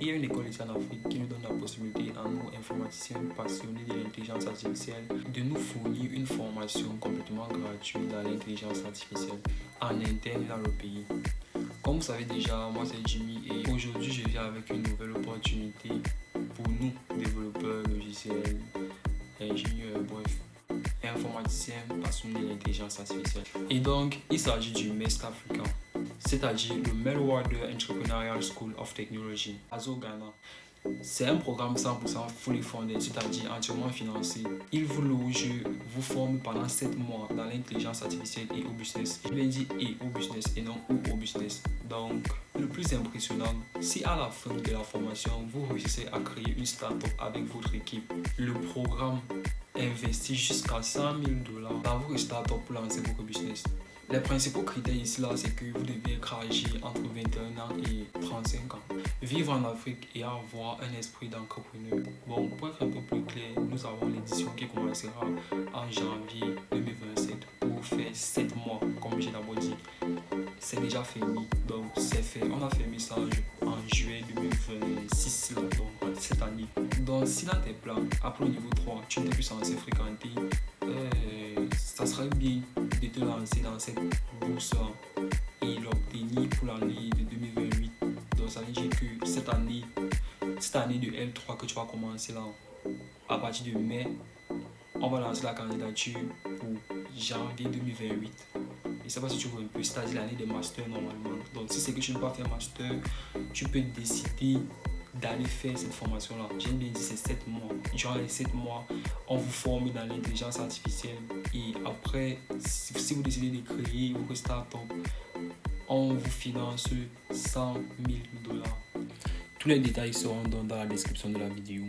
Il y a une école ici en Afrique qui nous donne la possibilité à nous, informaticiens passionnés de l'intelligence artificielle, de nous fournir une formation complètement gratuite dans l'intelligence artificielle en interne dans le pays. Comme vous savez déjà, moi c'est Jimmy et aujourd'hui je viens avec une nouvelle opportunité pour nous, développeurs logiciels, ingénieurs, bref, informaticiens passionnés de l'intelligence artificielle. Et donc, il s'agit du MEST africain, c'est-à-dire le Meltwater Entrepreneurial School of Technology, ASO Ghana. C'est un programme 100% fully funded, c'est-à-dire entièrement financé. Il vous loge, vous forme pendant 7 mois dans l'intelligence artificielle et au business. Je vais dire et au business et non ou au business. Donc, le plus impressionnant, si à la fin de la formation, vous réussissez à créer une start-up avec votre équipe, le programme investit jusqu'à $100,000 dans votre start-up pour lancer votre business. Les principaux critères ici là, c'est que vous devez être âgé entre 21 ans et 35 ans, vivre en Afrique et avoir un esprit d'entrepreneur. Bon, pour être un peu plus clair, nous avons l'édition qui commencera en janvier 2027 pour faire 7 mois, comme j'ai d'abord dit. C'est déjà fini, donc c'est fait. On a fermé ça en juillet 2026, là, donc cette année. Donc, si dans tes plans, après le niveau 3, tu n'es plus censé fréquenter, ça serait bien de te lancer dans cette bourse et l'obtenir pour l'année de 2028. Donc, ça veut dire que cette année de L3 que tu vas commencer là, à partir de mai, on va lancer la candidature pour janvier 2028. Je ne sais pas si tu vois un peu, c'est-à-dire l'année des masters normalement. Donc, si c'est que tu ne veux pas faire master, tu peux décider d'aller faire cette formation-là. J'aime bien dire c'est 7 mois. Durant les 7 mois, on vous forme dans l'intelligence artificielle et après, si vous décidez de créer votre start-up, on vous finance $100,000. Tous les détails seront dans la description de la vidéo.